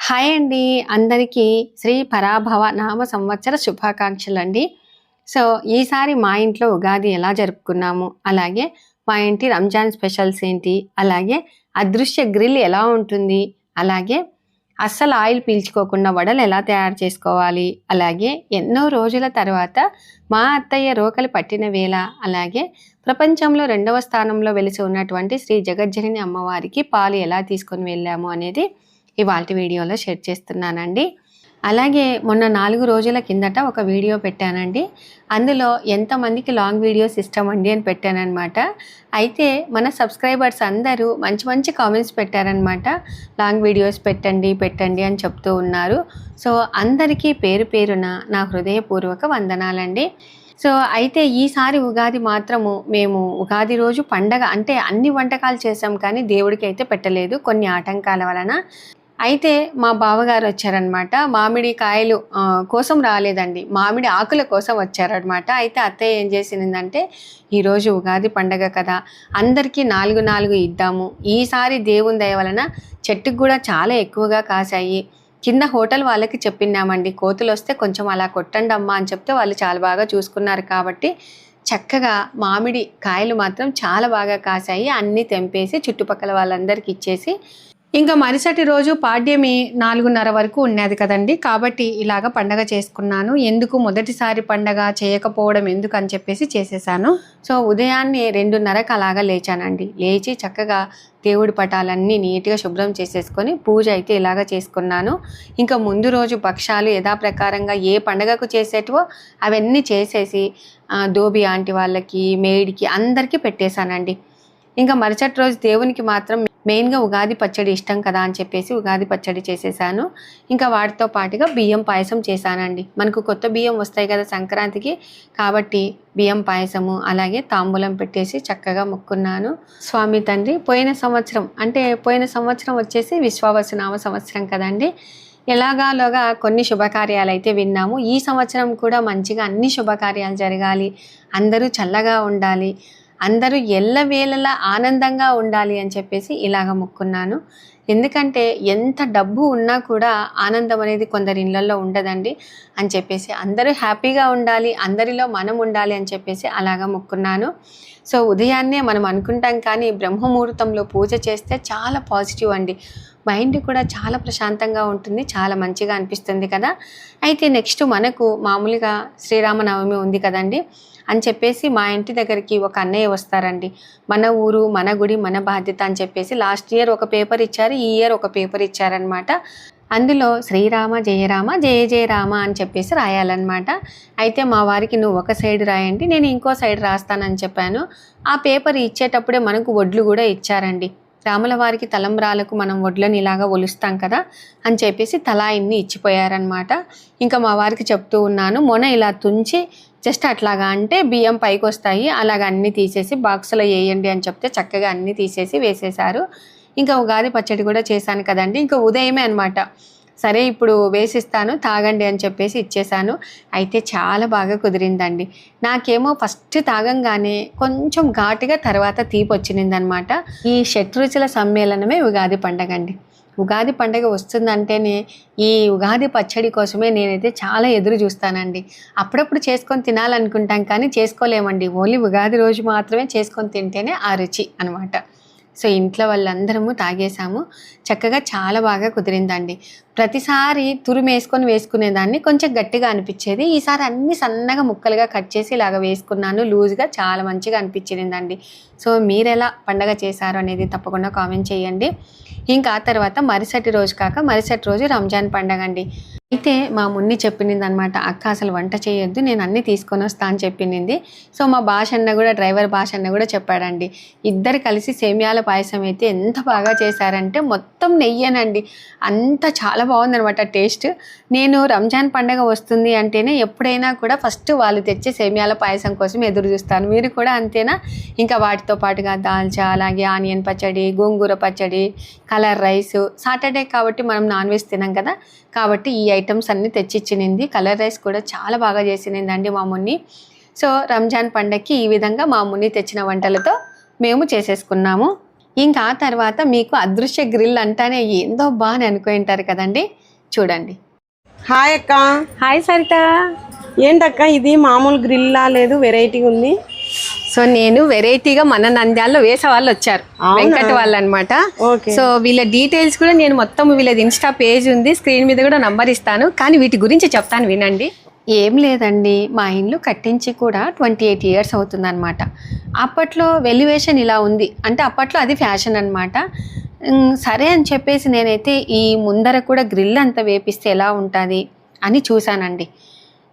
Hi అండి. అందరికీ శ్రీ పరాభవ నామ సంవత్సర శుభాకాంక్షలండి. సో, ఈసారి మా ఇంట్లో ఉగాది ఎలా జరుపుకున్నాము, అలాగే మా ఇంటి రంజాన్ స్పెషల్స్ ఏంటి, అలాగే అదృశ్య గ్రిల్ ఎలా ఉంటుంది, అలాగే అస్సలు ఆయిల్ పీల్చుకోకుండా వడలు ఎలా తయారు చేసుకోవాలి, అలాగే ఎన్నో రోజుల తర్వాత మా అత్తయ్య రోకలి పట్టిన వేళ, అలాగే ప్రపంచంలో 2వ స్థానంలో వెలిసి ఉన్నటువంటి శ్రీ జగజ్జనని అమ్మవారికి పాలు ఎలా తీసుకొని వెళ్ళాము అనేది ఇవాల్టి వీడియోలో షేర్ చేస్తున్నానండి. అలాగే మొన్న 4 రోజుల కిందట ఒక వీడియో పెట్టానండి. అందులో ఎంతమందికి లాంగ్ వీడియోస్ ఇష్టం అండి అని పెట్టానన్నమాట. అయితే మన సబ్స్క్రైబర్స్ అందరూ మంచి మంచి కామెంట్స్ పెట్టారనమాట. లాంగ్ వీడియోస్ పెట్టండి అని చెప్తూ ఉన్నారు. సో అందరికీ పేరు పేరున నా హృదయపూర్వక వందనాలండి. సో అయితే ఈసారి ఉగాది మాత్రము మేము ఉగాది రోజు పండగ అంటే అన్ని వంటకాలు చేసాం, కానీ దేవుడికి అయితే పెట్టలేదు కొన్ని ఆటంకాల వలన. అయితే మా బావగారు వచ్చారనమాట. మామిడి కాయలు కోసం రాలేదండి, మామిడి ఆకుల కోసం వచ్చారనమాట. అయితే అత్తయ్య ఏం చేసిందంటే, ఈరోజు ఉగాది పండగ కదా, అందరికీ 4 ఇద్దాము. ఈసారి దేవుని దయ వలన చెట్టుకు కూడా చాలా ఎక్కువగా కాసాయి. కింద హోటల్ వాళ్ళకి చెప్పినామండి, కోతులు వస్తే కొంచెం అలా కొట్టండి అమ్మా అని చెప్తే వాళ్ళు చాలా బాగా చూసుకున్నారు. కాబట్టి చక్కగా మామిడి కాయలు మాత్రం చాలా బాగా కాసాయి. అన్నీ తెంపేసి చుట్టుపక్కల వాళ్ళందరికీ ఇచ్చేసి, ఇంకా మరుసటి రోజు పాడ్యమి 4:30 వరకు ఉన్నది కదండి. కాబట్టి ఇలాగ పండగ చేసుకున్నాను. ఎందుకు మొదటిసారి పండగ చేయకపోవడం ఎందుకు అని చెప్పేసి చేసేసాను. సో ఉదయాన్నే 2:30కి అలాగా లేచానండి. లేచి చక్కగా దేవుడి పటాలన్నీ నీట్గా శుభ్రం చేసేసుకొని పూజ అయితే ఇలాగ చేసుకున్నాను. ఇంకా ముందు రోజు భక్షాలు యథాప్రకారంగా ఏ పండగకు చేసేటివో అవన్నీ చేసేసి దోబి ఆంటీ వాళ్ళకి, మేడికి అందరికీ పెట్టేశానండి. ఇంకా మరుసటి రోజు దేవునికి మాత్రం మెయిన్గా ఉగాది పచ్చడి ఇష్టం కదా అని చెప్పేసి ఉగాది పచ్చడి చేసేసాను. ఇంకా వాటితో పాటుగా బియ్యం పాయసం చేశానండి. మనకు కొత్త బియ్యం వస్తాయి కదా సంక్రాంతికి, కాబట్టి బియ్యం పాయసము అలాగే తాంబూలం పెట్టేసి చక్కగా మొక్కున్నాను. స్వామి తండ్రి, పోయిన సంవత్సరం వచ్చేసి విశ్వావసునామ సంవత్సరం కదండి. ఎలాగాలోగా కొన్ని శుభకార్యాలు అయితే విన్నాము. ఈ సంవత్సరం కూడా మంచిగా అన్ని శుభకార్యాలు జరగాలి, అందరూ చల్లగా ఉండాలి, అందరూ ఎల్లవేళలా ఆనందంగా ఉండాలి అని చెప్పేసి ఇలాగ మొక్కున్నాను. ఎందుకంటే ఎంత డబ్బు ఉన్నా కూడా ఆనందం అనేది కొందరి ఇళ్ళల్లో ఉండదండి అని చెప్పేసి, అందరూ హ్యాపీగా ఉండాలి, అందరిలో మనం ఉండాలి అని చెప్పేసి అలాగ మొక్కున్నాను. సో ఉదయాన్నే మనం అనుకుంటాం, కానీ బ్రహ్మముహూర్తంలో పూజ చేస్తే చాలా పాజిటివ్ అండి. మైండ్ కూడా చాలా ప్రశాంతంగా ఉంటుంది, చాలా మంచిగా అనిపిస్తుంది కదా. అయితే నెక్స్ట్ మనకు మామూలుగా శ్రీరామనవమి ఉంది కదండి అని చెప్పేసి మా ఇంటి దగ్గరికి ఒక అన్నయ్య వస్తారండి. మన ఊరు మన గుడి మన బాధ్యత అని చెప్పేసి లాస్ట్ ఇయర్ ఒక పేపర్ ఇచ్చారు, ఈ ఇయర్ ఒక పేపర్ ఇచ్చారనమాట. అందులో శ్రీరామ జయరామ జయ జయ రామ అని చెప్పేసి రాయాలన్నమాట. అయితే మా వారికి నువ్వు ఒక సైడ్ రాయండి, నేను ఇంకో సైడ్ రాస్తానని చెప్పాను. ఆ పేపర్ ఇచ్చేటప్పుడే మనకు వడ్లు కూడా ఇచ్చారండి. రాముల వారికి తలంబ్రాలకు మనం వడ్లను ఇలాగా ఒలుస్తాం కదా అని చెప్పేసి తలా ఇన్ని ఇచ్చిపోయారనమాట. ఇంకా మా వారికి చెప్తూ ఉన్నాను, మొన ఇలా తుంచి జస్ట్ అట్లాగా అంటే బియ్యం పైకి వస్తాయి, అలాగ అన్నీ తీసేసి బాక్సులో వేయండి అని చెప్తే చక్కగా అన్నీ తీసేసి వేసేశారు. ఇంకా ఉగాది పచ్చడి కూడా చేశాను కదండి. ఇంకా ఉదయమే అనమాట, సరే ఇప్పుడు వేసిస్తాను తాగండి అని చెప్పేసి ఇచ్చేసాను. అయితే చాలా బాగా కుదిరిందండి. నాకేమో ఫస్ట్ తాగంగానే కొంచెం ఘాటుగా, తర్వాత తీపి వచ్చిందనమాట. ఈ షట్రుచుల సమ్మేళనమే ఉగాది పండగ అండి. ఉగాది పండగ వస్తుందంటేనే ఈ ఉగాది పచ్చడి కోసమే నేనైతే చాలా ఎదురు చూస్తానండి. అప్పుడప్పుడు చేసుకొని తినాలనుకుంటాం, కానీ చేసుకోలేమండి. ఓన్లీ ఉగాది రోజు మాత్రమే చేసుకొని తింటేనే ఆ రుచి అనమాట. సో ఇంట్లో వాళ్ళందరము తాగేసాము. చక్కగా చాలా బాగా కుదిరిందండి. ప్రతిసారి తురుమేసుకొని వేసుకునేదాన్ని, కొంచెం గట్టిగా అనిపించేది. ఈసారి అన్ని సన్నగా ముక్కలుగా కట్ చేసి ఇలాగ వేసుకున్నాను, లూజ్గా, చాలా మంచిగా అనిపించిందండి. సో మీరు ఎలా పండగ చేశారు అనేది తప్పకుండా కామెంట్ చేయండి. ఇంకా ఆ తర్వాత మరుసటి రోజు రంజాన్ పండగ అండి. అయితే మా మున్ని చెప్పింది అనమాట, అక్క అసలు వంట చేయొద్దు, నేను అన్నీ తీసుకొని వస్తా అని చెప్పింది. సో మా భాషన్న కూడా, డ్రైవర్ భాషన్న కూడా చెప్పాడండి. ఇద్దరు కలిసి సేమియాల పాయసం అయితే ఎంత బాగా చేశారంటే మొత్తం నెయ్యేనండి, అంత చాలా బాగుందనమాట టేస్ట్. నేను రంజాన్ పండగ వస్తుంది అంటేనే ఎప్పుడైనా కూడా ఫస్ట్ వాళ్ళు తెచ్చే సేమియాల పాయసం కోసం ఎదురు చూస్తాను. మీరు కూడా అంతేనా? ఇంకా వాటితో పాటుగా దాల్చా, అలాగే ఆనియన్ పచ్చడి, గోంగూర పచ్చడి, కలర్ రైస్. సాటర్డే కాబట్టి మనం నాన్ వెజ్ తినాం కదా, కాబట్టి ఈ ఐటమ్స్ అన్నీ తెచ్చిచ్చినింది. కలర్ రైస్ కూడా చాలా బాగా చేసినిందండి మా మున్ని. సో రంజాన్ పండగకి ఈ విధంగా మా మున్ని తెచ్చిన వంటలతో మేము చేసేసుకున్నాము. ఇంకా ఆ తర్వాత మీకు అదృశ్య గ్రిల్ అంటానే ఏందో బా అని అనుకుంటారు కదండి. చూడండి. హాయ్ అక్క. హాయ్ సరిత. ఏంటక్క ఇది మామూలు గ్రిల్లా లేదు వెరైటీగా ఉంది? సో నేను వెరైటీగా మన నంద్యాలలో వేసే వాళ్ళు వచ్చారు, వెంకట్ వాళ్ళు అనమాట. సో వీళ్ళ డీటెయిల్స్ కూడా నేను మొత్తం వీళ్ళది ఇన్స్టా పేజ్ ఉంది, స్క్రీన్ మీద కూడా నంబర్ ఇస్తాను, కానీ వీటి గురించి చెప్తాను వినండి. ఏం లేదండి, మా ఇల్లు కట్టించి కూడా 28 years అవుతుందన్నమాట. అప్పట్లో వెల్యువేషన్ ఇలా ఉంది అంటే అప్పట్లో అది ఫ్యాషన్ అనమాట. సరే అని చెప్పేసి నేనైతే ఈ ముందర కూడా గ్రిల్ అంతా వేపిస్తే ఎలా ఉంటుంది అని చూశానండి.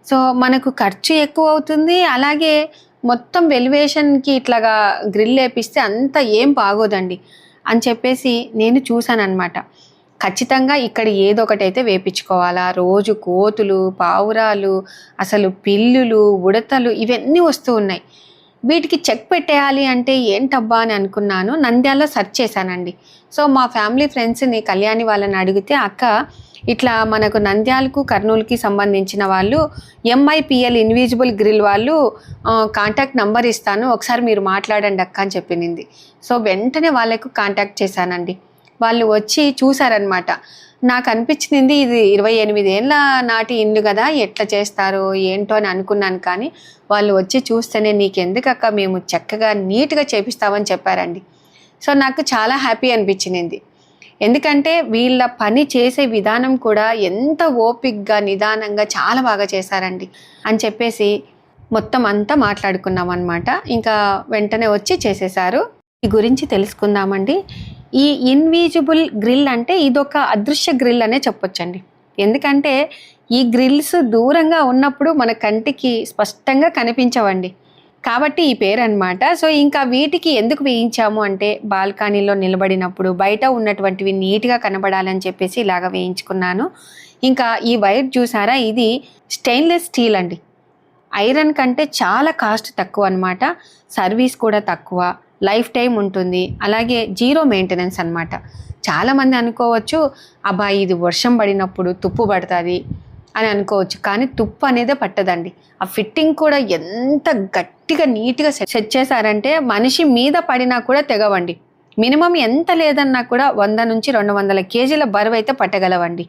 సో మనకు ఖర్చు ఎక్కువ అవుతుంది, అలాగే మొత్తం వెల్యువేషన్కి ఇట్లాగా గ్రిల్ వేపిస్తే అంత ఏం బాగోదండి అని చెప్పేసి నేను చూశానన్నమాట. ఖచ్చితంగా ఇక్కడ ఏదో ఒకటి అయితే వేపించుకోవాలా. రోజు కోతులు, పావురాలు, అసలు పిల్లులు, ఉడతలు ఇవన్నీ వస్తూ ఉన్నాయి. వీటికి చెక్ పెట్టేయాలి అంటే ఏంటబ్బా అని అనుకున్నాను. నంద్యాలలో సెర్చ్ చేశానండి. సో మా ఫ్యామిలీ ఫ్రెండ్స్ని, కళ్యాణి వాళ్ళని అడిగితే అక్క ఇట్లా మనకు నంద్యాలకు కర్నూలుకి సంబంధించిన వాళ్ళు MIPL ఇన్విజిబుల్ గ్రిల్ వాళ్ళు కాంటాక్ట్ నెంబర్ ఇస్తాను, ఒకసారి మీరు మాట్లాడండి అక్క అని చెప్పింది. సో వెంటనే వాళ్ళకు కాంటాక్ట్ చేశానండి. వాళ్ళు వచ్చి చూసారనమాట. నాకు అనిపించింది ఇది 28 ఏళ్ళ నాటి ఇల్లు కదా, ఎట్లా చేస్తారో ఏంటో అని అనుకున్నాను. కానీ వాళ్ళు వచ్చి చూస్తేనే నీకెందుకక్క మేము చక్కగా నీట్గా చేపిస్తామని చెప్పారండి. సో నాకు చాలా హ్యాపీ అనిపించింది. ఎందుకంటే వీళ్ళ పని చేసే విధానం కూడా ఎంత ఓపిక్గా నిదానంగా చాలా బాగా చేశారండి అని చెప్పేసి మొత్తం అంతా మాట్లాడుకున్నాం అనమాట. ఇంకా వెంటనే వచ్చి చేసేసారు. ఈ గురించి తెలుసుకుందామండి. ఈ ఇన్విజిబుల్ గ్రిల్ అంటే ఇదొక అదృశ్య గ్రిల్ అనే చెప్పొచ్చండి. ఎందుకంటే ఈ గ్రిల్స్ దూరంగా ఉన్నప్పుడు మన కంటికి స్పష్టంగా కనిపించవండి, కాబట్టి ఈ పేరు అనమాట. సో ఇంకా వీటికి ఎందుకు వేయించాము అంటే బాల్కనీలో నిలబడినప్పుడు బయట ఉన్నటువంటివి నీట్గా కనబడాలని చెప్పేసి ఇలాగ వేయించుకున్నాను. ఇంకా ఈ వైర్ చూసారా, ఇది స్టెయిన్లెస్ స్టీల్ అండి. ఐరన్ కంటే చాలా కాస్ట్ తక్కువ అనమాట. సర్వీస్ కూడా తక్కువ, లైఫ్ టైం ఉంటుంది, అలాగే జీరో మెయింటెనెన్స్ అనమాట. చాలామంది అనుకోవచ్చు అబ్బా ఇది వర్షం పడినప్పుడు తుప్పు పడుతుంది అని అనుకోవచ్చు, కానీ తుప్పు అనేదే పట్టదండి. ఆ ఫిట్టింగ్ కూడా ఎంత గట్టిగా నీట్గా సెట్ చేశారంటే మనిషి మీద పడినా కూడా తెగవండి. మినిమం ఎంత లేదన్నా కూడా 100 నుంచి 200 kgల బరువు అయితే పట్టగలవండి.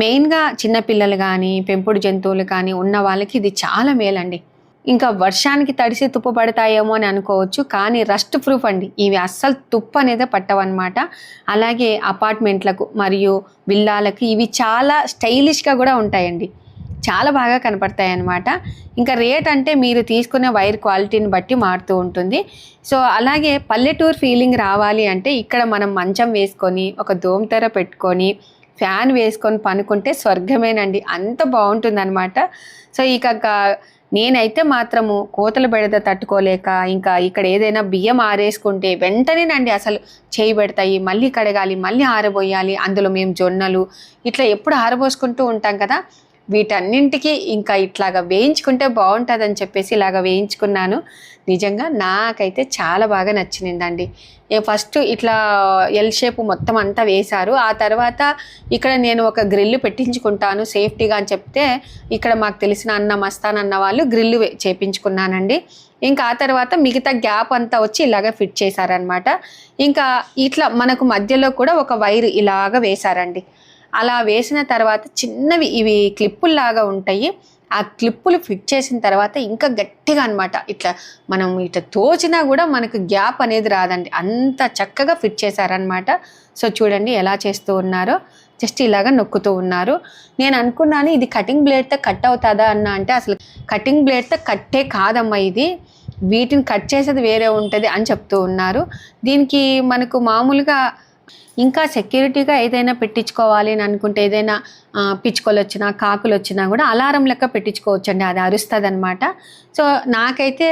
మెయిన్గా చిన్నపిల్లలు కానీ పెంపుడు జంతువులు కానీ ఉన్న వాళ్ళకి ఇది చాలా మేలండి. ఇంకా వర్షానికి తడిసి తుప్పు పడతాయేమో అని అనుకోవచ్చు, కానీ రస్ట్ ప్రూఫ్ అండి. ఇవి అస్సలు తుప్పు అనేది పట్టవన్నమాట. అలాగే అపార్ట్మెంట్లకు మరియు విల్లాలకు ఇవి చాలా స్టైలిష్గా కూడా ఉంటాయండి, చాలా బాగా కనపడతాయి అన్నమాట. ఇంకా రేట్ అంటే మీరు తీసుకునే వైర్ క్వాలిటీని బట్టి మారుతూ ఉంటుంది. సో అలాగే పల్లెటూరు ఫీలింగ్ రావాలి అంటే ఇక్కడ మనం మంచం వేసుకొని ఒక దోమతెర పెట్టుకొని ఫ్యాన్ వేసుకొని పనుకుంటే స్వర్గమేనండి, అంత బాగుంటుందన్నమాట. సో ఇక నేనైతే మాత్రము కోతల బెడద తట్టుకోలేక ఇంకా ఇక్కడ ఏదైనా బియ్యం ఆరేసుకుంటే వెంటనేనండి అసలు చేయి పెడతాయి, మళ్ళీ కడగాలి, మళ్ళీ ఆరబోయాలి. అందులో మేము జొన్నలు ఇట్లా ఎప్పుడు ఆరబోసుకుంటూ ఉంటాం కదా, వీటన్నింటికి ఇంకా ఇట్లాగా వేయించుకుంటే బాగుంటుందని చెప్పేసి ఇలాగ వేయించుకున్నాను. నిజంగా నాకైతే చాలా బాగా నచ్చిందండి. ఫస్ట్ ఇట్లా ఎల్ షేప్ మొత్తం అంతా వేశారు. ఆ తర్వాత ఇక్కడ నేను ఒక గ్రిల్ పెట్టించుకుంటాను సేఫ్టీగా అని చెప్తే ఇక్కడ మాకు తెలిసిన అన్న మస్తానన్న వాళ్ళు గ్రిల్ చేపించుకున్నానండి. ఇంకా ఆ తర్వాత మిగతా గ్యాప్ అంతా వచ్చి ఇలాగ ఫిట్ చేశారనమాట. ఇంకా ఇట్లా మనకు మధ్యలో కూడా ఒక వైర్ ఇలాగ వేశారండి. అలా వేసిన తర్వాత చిన్నవి ఇవి క్లిప్పుల్లాగా ఉంటాయి. ఆ క్లిప్పులు ఫిట్ చేసిన తర్వాత ఇంకా గట్టిగా అనమాట, ఇట్లా మనం ఇట్లా తోచినా కూడా మనకు గ్యాప్ అనేది రాదండి, అంత చక్కగా ఫిట్ చేశారనమాట. సో చూడండి ఎలా చేస్తూ ఉన్నారో, జస్ట్ ఇలాగ నొక్కుతూ ఉన్నారు. నేను అనుకున్నాను ఇది కటింగ్ బ్లేడ్తో కట్ అవుతుందా అన్న అంటే అసలు కటింగ్ బ్లేడ్తో కట్టే కాదమ్మా, ఇది వీటిని కట్ చేసేది వేరే ఉంటుంది అని చెప్తూ ఉన్నారు. దీనికి మనకు మామూలుగా ఇంకా సెక్యూరిటీగా ఏదైనా పెట్టించుకోవాలి అని అనుకుంటే ఏదైనా పిచ్చుకలు వచ్చినా కాకులు వచ్చినా కూడా అలారం లెక్క పెట్టించుకోవచ్చండి, అది అరుస్తుంది అనమాట. సో నాకైతే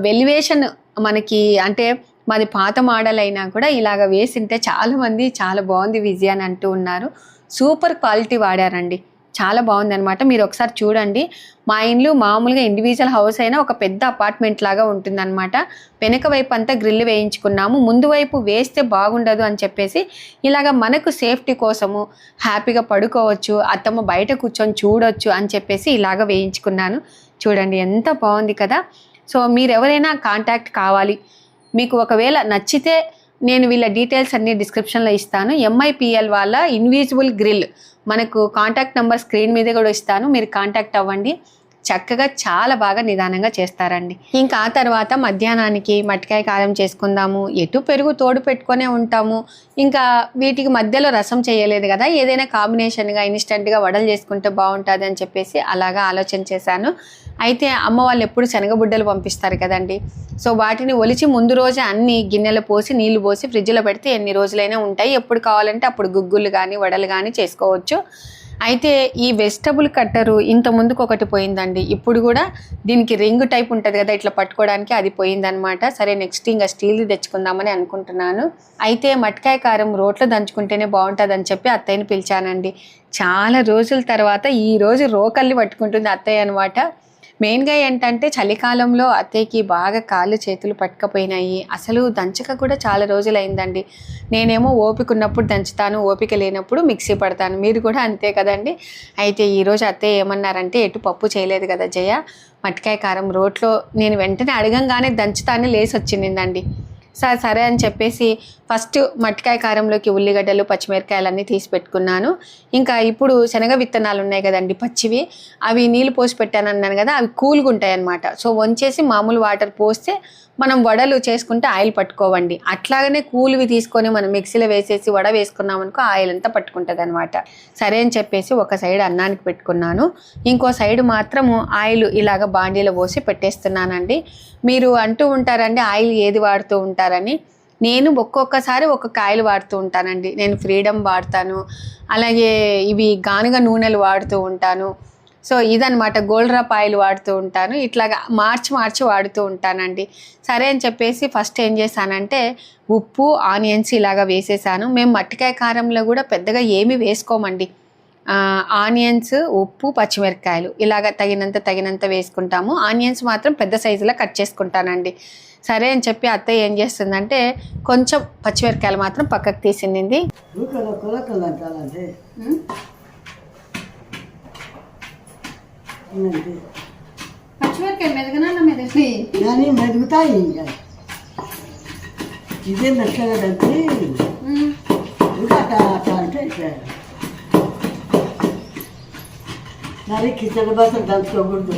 వెల్యువేషన్ మనకి అంటే మాది పాత మోడల్ అయినా కూడా ఇలాగ వేసింటే చాలామంది చాలా బాగుంది విజయ్ అని అంటూ ఉన్నారు. సూపర్ క్వాలిటీ వాడారండి, చాలా బాగుందనమాట. మీరు ఒకసారి చూడండి. మా ఇల్లు మామూలుగా ఇండివిజువల్ హౌస్ అయినా ఒక పెద్ద అపార్ట్మెంట్ లాగా ఉంటుందన్నమాట. వెనక వైపు అంతా గ్రిల్ వేయించుకున్నాము, ముందు వైపు వేస్తే బాగుండదు అని చెప్పేసి ఇలాగ మనకు సేఫ్టీ కోసము హ్యాపీగా పడుకోవచ్చు, అత్తమ్మ బయట కూర్చొని చూడొచ్చు అని చెప్పేసి ఇలాగ వేయించుకున్నాను. చూడండి ఎంత బాగుంది కదా. సో మీరు ఎవరైనా కాంటాక్ట్ కావాలి, మీకు ఒకవేళ నచ్చితే నేను వీళ్ళ డీటెయిల్స్ అన్ని డిస్క్రిప్షన్లో ఇస్తాను. MIPL వాళ్ళ ఇన్విజిబుల్ గ్రిల్ మనకు కాంటాక్ట్ నెంబర్ స్క్రీన్ మీద కూడా ఇస్తాను, మీరు కాంటాక్ట్ అవ్వండి. చక్కగా చాలా బాగా నిదానంగా చేస్తారండి. ఇంకా ఆ తర్వాత మధ్యాహ్నానికి మట్టికాయ కారం చేసుకుందాము, ఎటు పెరుగు తోడు పెట్టుకొనే ఉంటాము, ఇంకా వీటికి మధ్యలో రసం చేయలేదు కదా, ఏదైనా కాంబినేషన్గా ఇన్స్టెంట్గా వడలు చేసుకుంటే బాగుంటుంది అని చెప్పేసి అలాగా ఆలోచన చేశాను. అయితే అమ్మ వాళ్ళు ఎప్పుడు శనగబుడ్డలు పంపిస్తారు కదండి, సో వాటిని ఒలిచి ముందు రోజే అన్ని గిన్నెలు పోసి నీళ్లు పోసి ఫ్రిడ్జ్లో పెడితే ఎన్ని రోజులైనా ఉంటాయి, ఎప్పుడు కావాలంటే అప్పుడు గుగ్గులు కానీ వడలు కానీ చేసుకోవచ్చు. అయితే ఈ వెజిటబుల్ కట్టరు ఇంత ముందుకు ఒకటి పోయిందండి, ఇప్పుడు కూడా దీనికి రింగ్ టైప్ ఉంటుంది కదా ఇట్లా పట్టుకోవడానికి, అది పోయిందనమాట. సరే నెక్స్ట్ ఇంకా స్టీల్ది తెచ్చుకుందామని అనుకుంటున్నాను. అయితే మట్టికాయ కారం రోట్లో దంచుకుంటేనే బాగుంటుంది అని చెప్పి అత్తయ్యని పిలిచానండి. చాలా రోజుల తర్వాత ఈరోజు రోకల్ని పట్టుకుంటుంది అత్తయ్య అనమాట. మెయిన్గా ఏంటంటే చలికాలంలో అత్తయ్యకి బాగా కాళ్ళు చేతులు పట్టుకపోయినాయి, అసలు దంచక కూడా చాలా రోజులు అయిందండి. నేనేమో ఓపిక ఉన్నప్పుడు దంచుతాను, ఓపిక లేనప్పుడు మిక్సీ పడతాను, మీరు కూడా అంతే కదండి. అయితే ఈరోజు అత్తయ్య ఏమన్నారంటే, ఎటు పప్పు చేయలేదు కదా జయ, మట్టికాయ కారం రోట్లో నేను వెంటనే అడగంగానే దంచుతానే లేసి వచ్చిందండి. సరే అని చెప్పేసి ఫస్ట్ మట్టికాయ కారంలోకి ఉల్లిగడ్డలు పచ్చిమిరకాయలు అన్నీ తీసి పెట్టుకున్నాను. ఇంకా ఇప్పుడు శనగ విత్తనాలు ఉన్నాయి కదండి పచ్చివి, అవి నీళ్ళు పోసి పెట్టాను అన్నాను కదా, అవి కూల్గా ఉంటాయి అన్నమాట. సో వంచేసి మామూలు వాటర్ పోస్తే మనం వడలు చేసుకుంటే ఆయిల్ పట్టుకోవండి, అట్లాగనే కూల్వి తీసుకొని మనం మిక్సీలో వేసేసి వడ వేసుకున్నాం అనుకో ఆయిల్ అంతా పట్టుకుంటుంది అనమాట. సరే అని చెప్పేసి ఒక సైడ్ అన్నానికి పెట్టుకున్నాను, ఇంకో సైడ్ మాత్రము ఆయిల్ ఇలాగ బాండీలో పోసి పెట్టేస్తున్నానండి. మీరు అంటూ ఉంటారండి ఆయిల్ ఏది వాడుతూ ఉంటారని, నేను ఒక్కొక్కసారి ఒక్కొక్క ఆయిల్ వాడుతూ ఉంటానండి. నేను ఫ్రీడమ్ వాడతాను, అలాగే ఇవి గానుగ నూనెలు వాడుతూ ఉంటాను, సో ఇదనమాట గోల్డ్ డ్రాప్ ఆయిల్ వాడుతూ ఉంటాను, ఇట్లాగా మార్చి వాడుతూ ఉంటానండి. సరే అని చెప్పేసి ఫస్ట్ ఏం చేశానంటే ఉప్పు ఆనియన్స్ ఇలాగా వేసేసాను. మేము మట్టికాయ కారంలో కూడా పెద్దగా ఏమీ వేసుకోమండి, ఆనియన్స్ ఉప్పు పచ్చిమిరకాయలు ఇలాగ తగినంత వేసుకుంటాము. ఆనియన్స్ మాత్రం పెద్ద సైజులో కట్ చేసుకుంటానండి. సరే అని చెప్పి అత్తయ్య ఏం చేస్తుందంటే కొంచెం పచ్చిమిరకాయలు మాత్రం పక్కకు తీసింది. పచ్చిమిరకాయలు మెదుగుతాయి, ఇదే మెత్తగా అంటే మరి కిచెన్ బాసం దంచుకోకూడదు.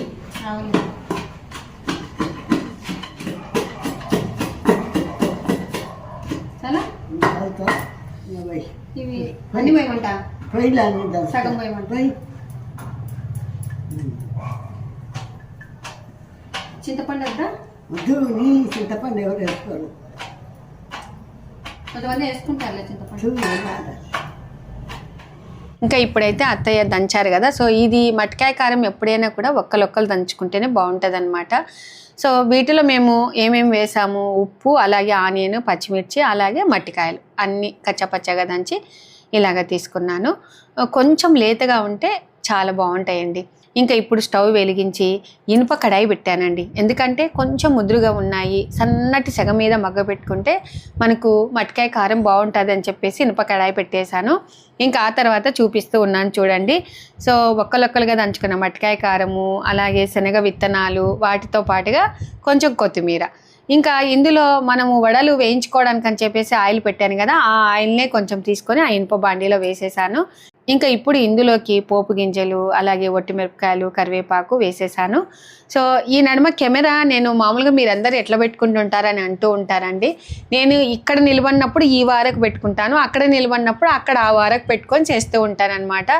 చింతపండు వద్దా? వద్దు, నీ చింతపండు ఎవరు వేసుకోరు, కొంతమంది వేసుకుంటారులే చింతపండు. ఇంకా ఇప్పుడైతే అత్తయ్య దంచారు కదా, సో ఇది మట్టికాయ కారం ఎప్పుడైనా కూడా ఒక్కలొక్కలు దంచుకుంటేనే బాగుంటుంది అనమాట. సో వీటిలో మేము ఏమేమి వేసాము, ఉప్పు అలాగే ఆనియన్ పచ్చిమిర్చి అలాగే మట్టికాయలు అన్నీ కచ్చపచ్చగా దంచి ఇలాగ తీసుకున్నాను. కొంచెం లేతగా ఉంటే చాలా బాగుంటాయండి. ఇంకా ఇప్పుడు స్టవ్ వెలిగించి ఇనుప కడాయి పెట్టానండి, ఎందుకంటే కొంచెం ముదురుగా ఉన్నాయి, సన్నటి సెగ మీద మగ్గ పెట్టుకుంటే మనకు మట్టికాయ కారం బాగుంటుంది అని చెప్పేసి ఇనుప కడాయి పెట్టేశాను. ఇంకా ఆ తర్వాత చూపిస్తూ ఉన్నాను చూడండి. సో ఒక్కలొక్కలుగా దంచుకున్న మట్టికాయ కారము అలాగే శనగ విత్తనాలు వాటితో పాటుగా కొంచెం కొత్తిమీర, ఇంకా ఇందులో మనము వడలు వేయించుకోవడానికి అని చెప్పేసి ఆయిల్ పెట్టాను కదా, ఆ ఆయిల్నే కొంచెం తీసుకొని ఆ ఇనుప బాండీలో వేసేసాను. ఇంకా ఇప్పుడు ఇందులోకి పోపు గింజలు అలాగే ఒట్టిమిరపకాయలు కరివేపాకు వేసేసాను. సో ఈ నడుమ కెమెరా నేను మామూలుగా మీరందరూ ఎట్లా పెట్టుకుంటుంటారని అంటూ ఉంటారండి, నేను ఇక్కడ నిలబడినప్పుడు ఈ వారకు పెట్టుకుంటాను, అక్కడ నిలబడినప్పుడు అక్కడ ఆ వారకు పెట్టుకొని చేస్తూ ఉంటాను అనమాట.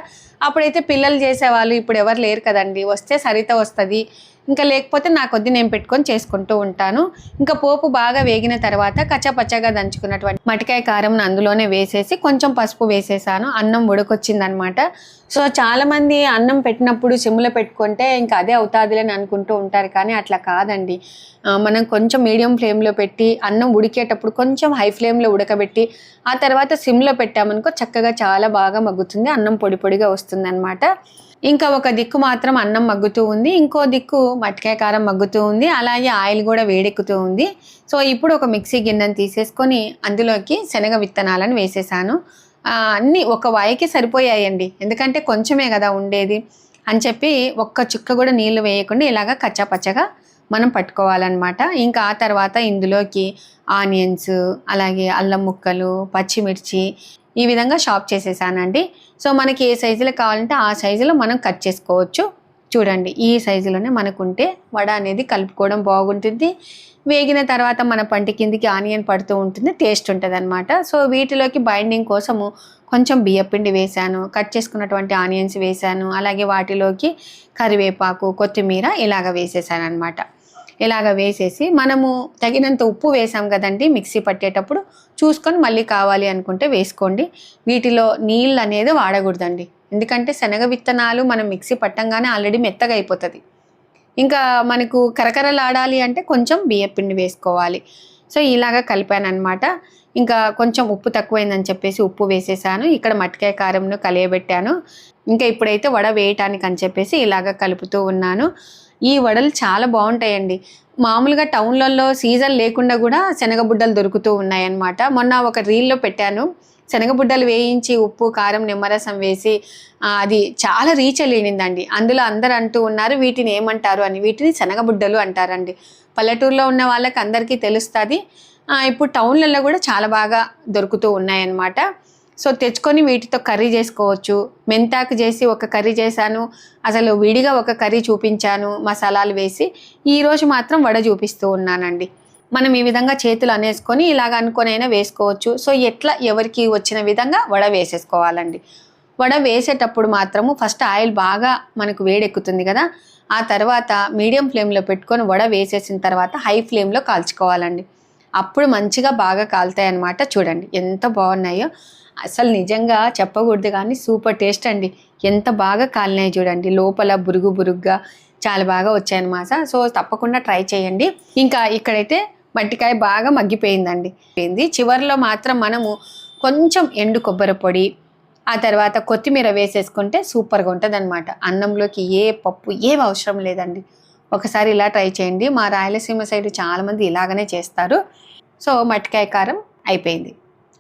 అప్పుడైతే పిల్లలు చేసేవాళ్ళు, ఇప్పుడు ఎవరు లేరు కదండి, వస్తే సరిత వస్తుంది, ఇంకా లేకపోతే నా కొద్ది నేను పెట్టుకొని చేసుకుంటూ ఉంటాను. ఇంకా పోపు బాగా వేగిన తర్వాత కచ్చపచ్చగా దంచుకున్నటువంటి మట్టికాయ కారం అందులోనే వేసేసి కొంచెం పసుపు వేసేసాను. అన్నం ఉడకొచ్చిందనమాట. సో చాలామంది అన్నం పెట్టినప్పుడు సిమ్లో పెట్టుకుంటే ఇంకా అదే అవుతాదిలే అని అనుకుంటూ ఉంటారు, కానీ అట్లా కాదండి. మనం కొంచెం మీడియం ఫ్లేమ్లో పెట్టి అన్నం ఉడికేటప్పుడు కొంచెం హై ఫ్లేమ్లో ఉడకబెట్టి ఆ తర్వాత సిమ్లో పెట్టామనుకో చక్కగా చాలా బాగా మగ్గుతుంది, అన్నం పొడి పొడిగా వస్తుంది అనమాట. ఇంకా ఒక దిక్కు మాత్రం అన్నం మగ్గుతూ ఉంది, ఇంకో దిక్కు మట్టికాయ కారం మగ్గుతూ ఉంది, అలాగే ఆయిల్ కూడా వేడెక్కుతూ ఉంది. సో ఇప్పుడు ఒక మిక్సీ గిన్నెను తీసేసుకొని అందులోకి శనగ విత్తనాలను వేసేసాను. అన్నీ ఒక వాయికి సరిపోయాయండి, ఎందుకంటే కొంచెమే కదా ఉండేది అని చెప్పి ఒక్క చుక్క కూడా నీళ్లు వేయకుండా ఇలాగా కచ్చాపచ్చగా మనం పట్టుకోవాలన్నమాట. ఇంకా ఆ తర్వాత ఇందులోకి ఆనియన్స్, అలాగే అల్లం ముక్కలు, పచ్చిమిర్చి ఈ విధంగా చాప్ చేసేసానండి. సో మనకి ఏ సైజులో కావాలంటే ఆ సైజులో మనం కట్ చేసుకోవచ్చు. చూడండి ఈ సైజులోనే మనకుంటే వడ అనేది కలుపుకోవడం బాగుంటుంది. వేగిన తర్వాత మన పంటి కిందికి ఆనియన్ పడుతూ ఉంటుంది, టేస్ట్ ఉంటుంది అనమాట. సో వీటిలోకి బైండింగ్ కోసము కొంచెం బియ్యపిండి వేశాను, కట్ చేసుకున్నటువంటి ఆనియన్స్ వేశాను, అలాగే వాటిలోకి కరివేపాకు, కొత్తిమీర ఇలాగ వేసేసాను అనమాట. ఇలాగ వేసేసి మనము తగినంత ఉప్పు వేసాం కదండి, మిక్సీ పట్టేటప్పుడు చూసుకొని మళ్ళీ కావాలి అనుకుంటే వేసుకోండి. వీటిలో నీళ్ళు అనేది వాడకూడదండి, ఎందుకంటే శనగ విత్తనాలు మనం మిక్సీ పట్టంగానే ఆల్రెడీ మెత్తగా అయిపోతుంది. ఇంకా మనకు కరకరలాడాలి అంటే కొంచెం బియ్యపిండి వేసుకోవాలి. సో ఇలాగ కలిపాను అనమాట. ఇంకా కొంచెం ఉప్పు తక్కువైందని చెప్పేసి ఉప్పు వేసేసాను. ఇక్కడ మట్టికాయ కారంను కలియబెట్టాను. ఇంకా ఇప్పుడైతే వడ వేయటానికి అని చెప్పేసి ఇలాగ కలుపుతూ ఉన్నాను. ఈ వడలు చాలా బాగుంటాయండి. మామూలుగా టౌన్లలో సీజన్ లేకుండా కూడా శనగబుడ్డలు దొరుకుతూ ఉన్నాయన్నమాట. మొన్న ఒక రీల్లో పెట్టాను, శనగబుడ్డలు వేయించి ఉప్పు, కారం, నిమ్మరసం వేసి అది చాలా రీచ్ వెళ్ళిందండి. అందులో అందరు అంటూ ఉన్నారు వీటిని ఏమంటారు అని. వీటిని శనగబుడ్డలు అంటారండి. పల్లెటూరులో ఉన్న వాళ్ళకి అందరికీ తెలుస్తుంది. ఇప్పుడు టౌన్లలో కూడా చాలా బాగా దొరుకుతూ ఉన్నాయన్నమాట. సో తెచ్చుకొని వీటితో కర్రీ చేసుకోవచ్చు. మెంతాకు చేసి ఒక కర్రీ చేశాను, అసలు విడిగా ఒక కర్రీ చూపించాను మసాలాలు వేసి. ఈరోజు మాత్రం వడ చూపిస్తూ ఉన్నానండి. మనం ఈ విధంగా చేతులు అనేసుకొని ఇలాగ అనుకొని అయినా వేసుకోవచ్చు. సో ఎట్లా ఎవరికి వచ్చిన విధంగా వడ వేసేసుకోవాలండి. వడ వేసేటప్పుడు మాత్రము ఫస్ట్ ఆయిల్ బాగా మనకు వేడెక్కుతుంది కదా, ఆ తర్వాత మీడియం ఫ్లేమ్లో పెట్టుకొని వడ వేసేసిన తర్వాత హై ఫ్లేమ్లో కాల్చుకోవాలండి. అప్పుడు మంచిగా బాగా కాలుతాయి అన్నమాట. చూడండి ఎంత బాగున్నాయో, అసలు నిజంగా చెప్పకూడదు కానీ సూపర్ టేస్ట్ అండి. ఎంత బాగా కాలినాయి చూడండి, లోపల బురుగు బురుగ్గా చాలా బాగా వచ్చాయన్నమాట. సో తప్పకుండా ట్రై చేయండి. ఇంకా ఇక్కడైతే మట్టికాయ బాగా మగ్గిపోయిందండి. చివరిలో మాత్రం మనము కొంచెం ఎండు కొబ్బరి పొడి, ఆ తర్వాత కొత్తిమీర వేసేసుకుంటే సూపర్గా ఉంటుంది అనమాట. అన్నంలోకి ఏ పప్పు ఏం అవసరం లేదండి. ఒకసారి ఇలా ట్రై చేయండి. మా రాయలసీమ సైడ్ చాలామంది ఇలాగనే చేస్తారు. సో మట్టికాయ కారం అయిపోయింది,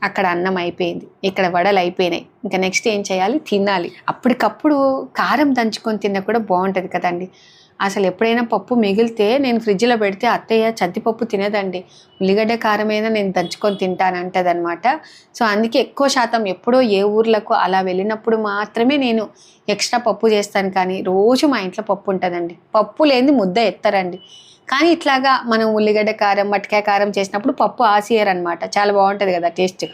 అక్కడ అన్నం అయిపోయింది, ఇక్కడ వడలు అయిపోయినాయి. ఇంకా నెక్స్ట్ ఏం చేయాలి, తినాలి. అప్పటికప్పుడు కారం దంచుకొని తిన్నా కూడా బాగుంటుంది కదండి. అసలు ఎప్పుడైనా పప్పు మిగిలితే నేను ఫ్రిడ్జ్లో పెడితే అత్తయ్య చద్దిపప్పు తినదండి, ఉల్లిగడ్డ కారమైనా నేను దంచుకొని తింటానంటది అనమాట. సో అందుకే ఎక్కువ శాతం ఎప్పుడో ఏ ఊర్లకు అలా వెళ్ళినప్పుడు మాత్రమే నేను ఎక్స్ట్రా పప్పు చేస్తాను. కానీ రోజు మా ఇంట్లో పప్పు ఉంటుందండి. పప్పు లేని ముద్ద ఎత్తారండి. కానీ ఇట్లాగా మనం ఉల్లిగడ్డ కారం, మట్టికాయ కారం చేసినప్పుడు పప్పు ఆసియర్ అనమాట. చాలా బాగుంటుంది కదా టేస్ట్.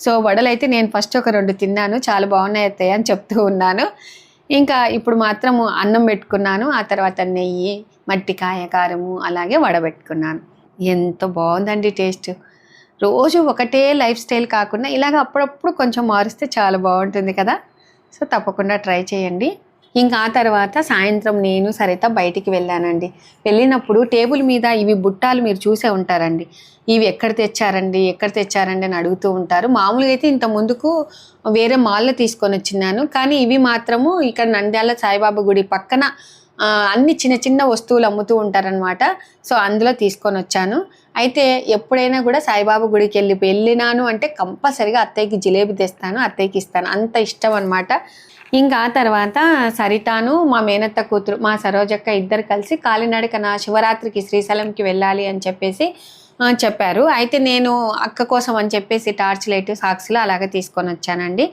సో వడలు అయితే నేను ఫస్ట్ ఒక 2 తిన్నాను, చాలా బాగున్నాయి అత్తయ్య అని చెప్తూ ఉన్నాను. ఇంకా ఇప్పుడు మాత్రము అన్నం పెట్టుకున్నాను, ఆ తర్వాత నెయ్యి, మట్టికాయ కారము, అలాగే వడబెట్టుకున్నాను. ఎంత బాగుందండి టేస్ట్. రోజు ఒకటే లైఫ్ స్టైల్ కాకుండా ఇలాగ అప్పుడప్పుడు కొంచెం మారిస్తే చాలా బాగుంటుంది కదా. సో తప్పకుండా ట్రై చేయండి. ఇంకా ఆ తర్వాత సాయంత్రం నేను సరిత బయటికి వెళ్ళానండి. వెళ్ళినప్పుడు టేబుల్ మీద ఇవి బుట్టాలు మీరు చూసే ఉంటారండి. ఇవి ఎక్కడ తెచ్చారండి అని అడుగుతూ ఉంటారు. మామూలుగా అయితే ఇంత ముందుకు వేరే మాల్లో తీసుకొని వచ్చినాను, కానీ ఇవి మాత్రము ఇక్కడ నంద్యాల సాయిబాబా గుడి పక్కన అన్ని చిన్న చిన్న వస్తువులు అమ్ముతూ ఉంటారనమాట. సో అందులో తీసుకొని వచ్చాను. అయితే ఎప్పుడైనా కూడా సాయిబాబా గుడికి వెళ్ళినాను అంటే కంపల్సరిగా అత్తయ్యకి జిలేబీ తెస్తాను, అత్తయ్యకి ఇస్తాను, అంత ఇష్టం అనమాట. ఇంకా ఆ తర్వాత సరితాను మా మేనత్త కూతురు మా సరోజక్క ఇద్దరు కలిసి కాలినడకన శివరాత్రికి శ్రీశైలంకి వెళ్ళాలి అని చెప్పేసి చెప్పారు. అయితే నేను అక్క కోసం అని చెప్పేసి టార్చ్ లైట్, సాక్స్లు అలాగే తీసుకొని వచ్చానండి.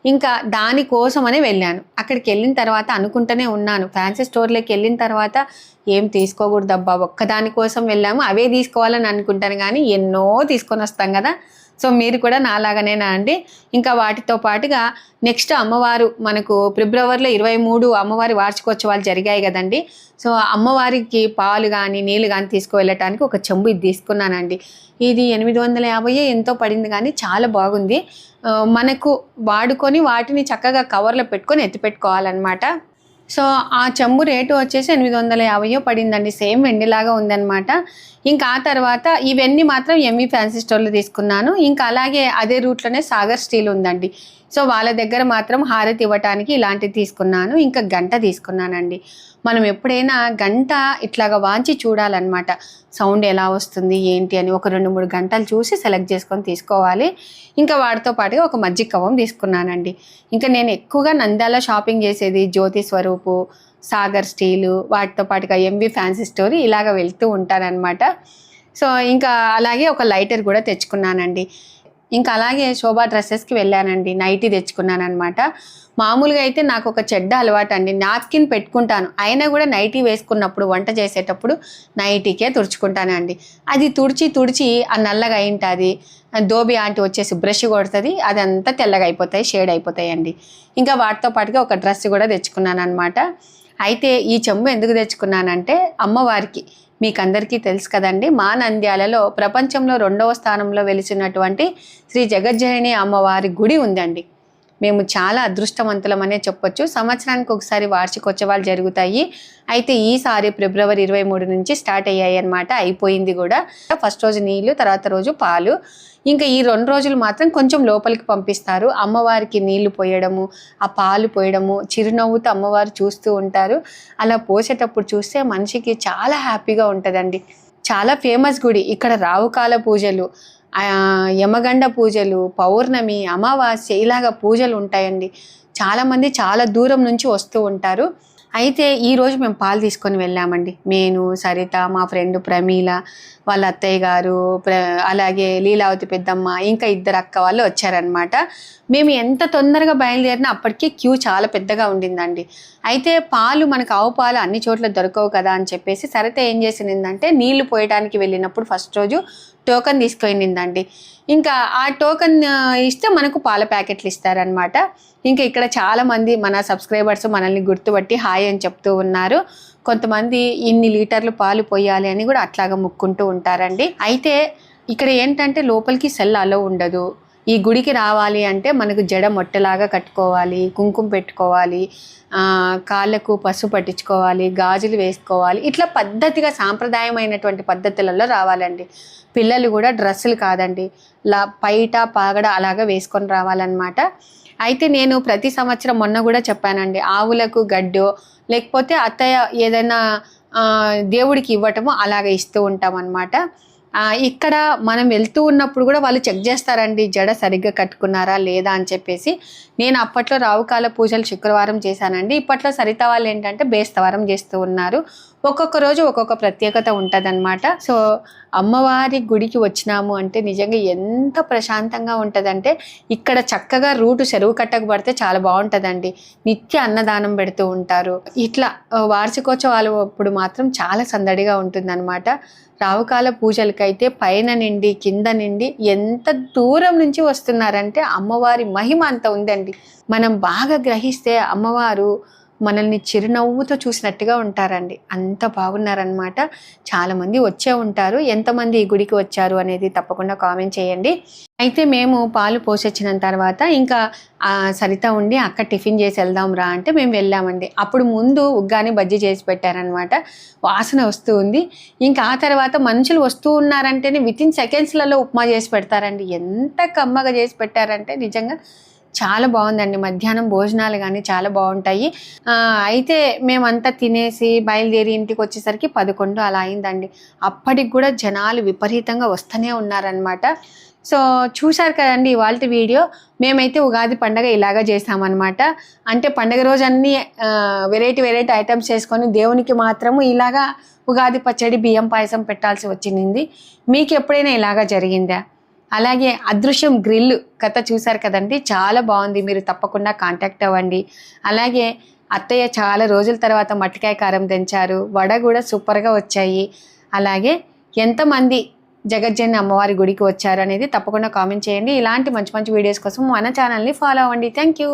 ఇంకా దానికోసమనే వెళ్ళాను. అక్కడికి వెళ్ళిన తర్వాత అనుకుంటూనే ఉన్నాను, ఫ్యాన్సీ స్టోర్లోకి వెళ్ళిన తర్వాత ఏం తీసుకోకూడదు అబ్బా, ఒక్కదానికోసం వెళ్ళాము అవే తీసుకోవాలని అనుకుంటాను, కానీ ఎన్నో తీసుకొని వస్తాం కదా. సో మీరు కూడా నాలాగనేనా అండి. ఇంకా వాటితో పాటుగా నెక్స్ట్ అమ్మవారు మనకు ఫిబ్రవరిలో 23 అమ్మవారి వార్షికోత్సవాలు జరిగాయి కదండి. సో అమ్మవారికి పాలు కానీ నీళ్ళు కానీ తీసుకువెళ్ళటానికి ఒక చెంబు ఇది తీసుకున్నానండి. ఇది 850 ఎంతో పడింది, కానీ చాలా బాగుంది. మనకు వాడుకొని వాటిని చక్కగా కవర్లో పెట్టుకొని ఎత్తిపెట్టుకోవాలన్నమాట. సో ఆ చెంబు రేటు వచ్చేసి 850 పడిందండి, సేమ్ వెండిలాగా ఉందన్నమాట. ఇంకా ఆ తర్వాత ఇవన్నీ మాత్రం ఎంవి ఫ్యాన్సీ స్టోర్లో తీసుకున్నాను. ఇంకా అలాగే అదే రూట్లోనే సాగర్ స్టీల్ ఉందండి. సో వాళ్ళ దగ్గర మాత్రం హారతి ఇవ్వటానికి ఇలాంటివి తీసుకున్నాను. ఇంకా గంట తీసుకున్నానండి. మనం ఎప్పుడైనా గంట ఇట్లాగా వాంచి చూడాలన్నమాట, సౌండ్ ఎలా వస్తుంది ఏంటి అని. ఒక 2-3 గంటలు చూసి సెలెక్ట్ చేసుకొని తీసుకోవాలి. ఇంకా వాటితో పాటుగా ఒక మజ్జిగ కవ్వం తీసుకున్నానండి. ఇంకా నేను ఎక్కువగా నంద్యాల షాపింగ్ చేసేది జ్యోతి స్వరూపు, సాగర్ స్టీలు, వాటితో పాటుగా ఎంవి ఫ్యాన్సీ స్టోర్ ఇలాగ వెళ్తూ ఉంటానన్నమాట. సో ఇంకా అలాగే ఒక లైటర్ కూడా తెచ్చుకున్నానండి. ఇంకా అలాగే శోభా డ్రెస్సెస్కి వెళ్ళానండి. నైటీ తెచ్చుకున్నాను అనమాట. మామూలుగా అయితే నాకు ఒక చెడ్డ అలవాటు అండి, నాప్కిన్ పెట్టుకుంటాను, అయినా కూడా నైటీ వేసుకున్నప్పుడు వంట చేసేటప్పుడు నైటీకే తుడుచుకుంటానండి. అది తుడిచి ఆ నల్లగా అయింటుంది. దోబి ఆంటీ వచ్చేసి బ్రష్ కొడుతుంది, అదంతా తెల్లగా అయిపోతాయి, షేడ్ అయిపోతాయండి. ఇంకా వాటితో పాటుగా ఒక డ్రెస్ కూడా తెచ్చుకున్నాను అనమాట. అయితే ఈ చెంబు ఎందుకు తెచ్చుకున్నానంటే అమ్మవారికి, మీకు అందరికీ తెలుసు కదండి, మా నంద్యాలలో ప్రపంచంలో 2వ స్థానంలో వెలిసినటువంటి శ్రీ జగజ్జనని అమ్మవారి గుడి ఉందండి. మేము చాలా అదృష్టవంతులమనే చెప్పొచ్చు. సంవత్సరానికి ఒకసారి వార్షికోత్సవాలు జరుగుతాయి. అయితే ఈసారి ఫిబ్రవరి 23 నుంచి స్టార్ట్ అయ్యాయి అన్నమాట. అయిపోయింది కూడా. ఫస్ట్ రోజు నీళ్లు, తర్వాత రోజు పాలు. ఇంకా ఈ 2 రోజులు మాత్రం కొంచెం లోపలికి పంపిస్తారు. అమ్మవారికి నీళ్లు పోయడము, ఆ పాలు పోయడము, చిరునవ్వుతో అమ్మవారు చూస్తూ ఉంటారు. అలా పోసేటప్పుడు చూస్తే మనిషికి చాలా హ్యాపీగా ఉంటుందండి. చాలా ఫేమస్ గుడి. ఇక్కడ రావుకాల పూజలు, యమగండ పూజలు, పౌర్ణమి, అమావాస్య ఇలాగ పూజలు ఉంటాయండి. చాలామంది చాలా దూరం నుంచి వస్తూ ఉంటారు. అయితే ఈరోజు మేము పాలు తీసుకొని వెళ్ళామండి. నేను, సరిత, మా ఫ్రెండ్ ప్రమీల, వాళ్ళ అత్తయ్య గారు, అలాగే లీలావతి పెద్దమ్మ, ఇంకా 2 అక్క వాళ్ళు వచ్చారనమాట. మేము ఎంత తొందరగా బయలుదేరినా అప్పటికే క్యూ చాలా పెద్దగా ఉండిందండి. అయితే పాలు మనకు ఆవు పాలు అన్ని చోట్ల దొరకవు కదా అని చెప్పేసి సరిత ఏం చేసిందంటే నీళ్లు పోయడానికి వెళ్ళినప్పుడు ఫస్ట్ రోజు టోకన్ తీసుకెళ్ళిందండి. ఇంకా ఆ టోకన్ ఇస్తే మనకు పాల ప్యాకెట్లు ఇస్తారనమాట. ఇంకా ఇక్కడ చాలామంది మన సబ్స్క్రైబర్స్ మనల్ని గుర్తుపట్టి హాయ్ అని చెప్తూ ఉన్నారు. కొంతమంది ఇన్ని లీటర్లు పాలు పోయాలి అని కూడా అట్లాగా ముక్కుంటూ ఉంటారండి. అయితే ఇక్కడ ఏంటంటే లోపలికి సెల్ అలో ఉండదు. ఈ గుడికి రావాలి అంటే మనకు జడ మొట్టలాగా కట్టుకోవాలి, కుంకుమ పెట్టుకోవాలి, కాళ్ళకు పసుపు పట్టించుకోవాలి, గాజులు వేసుకోవాలి. ఇట్లా పద్ధతిగా సాంప్రదాయమైనటువంటి పద్ధతులలో రావాలండి. పిల్లలు కూడా డ్రెస్సులు కాదండి, పైట పాగడ అలాగా వేసుకొని రావాలన్నమాట. అయితే నేను ప్రతి సంవత్సరం మొన్న కూడా చెప్పానండి, ఆవులకు గడ్డో లేకపోతే అత్తయ్య ఏదైనా దేవుడికి ఇవ్వటమో అలాగ ఇస్తూ ఉంటాం అన్నమాట. ఇక్కడ మనం వెళ్తూ ఉన్నప్పుడు కూడా వాళ్ళు చెక్ చేస్తారండి, జడ సరిగ్గా కట్టుకున్నారా లేదా అని చెప్పేసి. నేను అప్పట్లో రావుకాల పూజలు శుక్రవారం చేశానండి. ఇప్పట్లో సరిత వాళ్ళు ఏంటంటే బేస్తవారం చేస్తూ ఉన్నారు. ఒక్కొక్క రోజు ఒక్కొక్క ప్రత్యేకత ఉంటుందన్నమాట. సో అమ్మవారి గుడికి వచ్చినాము అంటే నిజంగా ఎంత ప్రశాంతంగా ఉంటుందంటే, ఇక్కడ చక్కగా రూటు చెరువు కట్టకు పడితే చాలా బాగుంటుందండి. నిత్య అన్నదానం పెడుతూ ఉంటారు. ఇట్లా వార్షికోత్సవాలు అప్పుడు మాత్రం చాలా సందడిగా ఉంటుందన్నమాట. రావుకాల పూజలకైతే పైన నిండి కింద నిండి ఎంత దూరం నుంచి వస్తున్నారంటే అమ్మవారి మహిమ అంత ఉందండి. మనం బాగా గ్రహిస్తే అమ్మవారు మనల్ని చిరునవ్వుతో చూసినట్టుగా ఉంటారండి. అంత బాగున్నారనమాట. చాలామంది వచ్చే ఉంటారు. ఎంతమంది ఈ గుడికి వచ్చారు అనేది తప్పకుండా కామెంట్ చేయండి. అయితే మేము పాలు పోసొచ్చిన తర్వాత ఇంకా సరిత ఉండి అక్క టిఫిన్ చేసి వెళ్దాం రా అంటే మేము వెళ్ళామండి. అప్పుడు ముందు ఉగ్గాని బజ్జీ చేసి పెట్టారనమాట. వాసన వస్తూ ఉంది. ఇంకా ఆ తర్వాత మనుషులు వస్తూ ఉన్నారంటేనే వితిన్ సెకండ్స్లలో ఉప్మా చేసి పెడతారండి. ఎంత కమ్మగా చేసి పెట్టారంటే నిజంగా చాలా బాగుందండి. మధ్యాహ్నం భోజనాలు కానీ చాలా బాగుంటాయి. అయితే మేమంతా తినేసి బయలుదేరి ఇంటికి వచ్చేసరికి 11 అలా అయిందండి. అప్పటికి కూడా జనాలు విపరీతంగా వస్తూనే ఉన్నారనమాట. సో చూశారు కదండి ఇవాళ వీడియో. మేమైతే ఉగాది పండగ ఇలాగా చేసామన్నమాట. అంటే పండగ రోజు అన్నీ వెరైటీ ఐటమ్స్ చేసుకొని దేవునికి మాత్రము ఇలాగా ఉగాది పచ్చడి, బియ్యం పాయసం పెట్టాల్సి వచ్చింది. మీకు ఎప్పుడైనా ఇలాగా జరిగిందా? అలాగే అదృశ్యం గ్రిల్ కథ చూశారు కదండి, చాలా బాగుంది. మీరు తప్పకుండా కాంటాక్ట్ అవ్వండి. అలాగే అత్తయ్య చాలా రోజుల తర్వాత మట్టికాయ కారం దంచారు. వడ కూడా సూపర్గా వచ్చాయి. అలాగే ఎంతమంది జగజ్జనని అమ్మవారి గుడికి వచ్చారు అనేది తప్పకుండా కామెంట్ చేయండి. ఇలాంటి మంచి మంచి వీడియోస్ కోసం మన ఛానల్ని ఫాలో అవ్వండి. Thank you.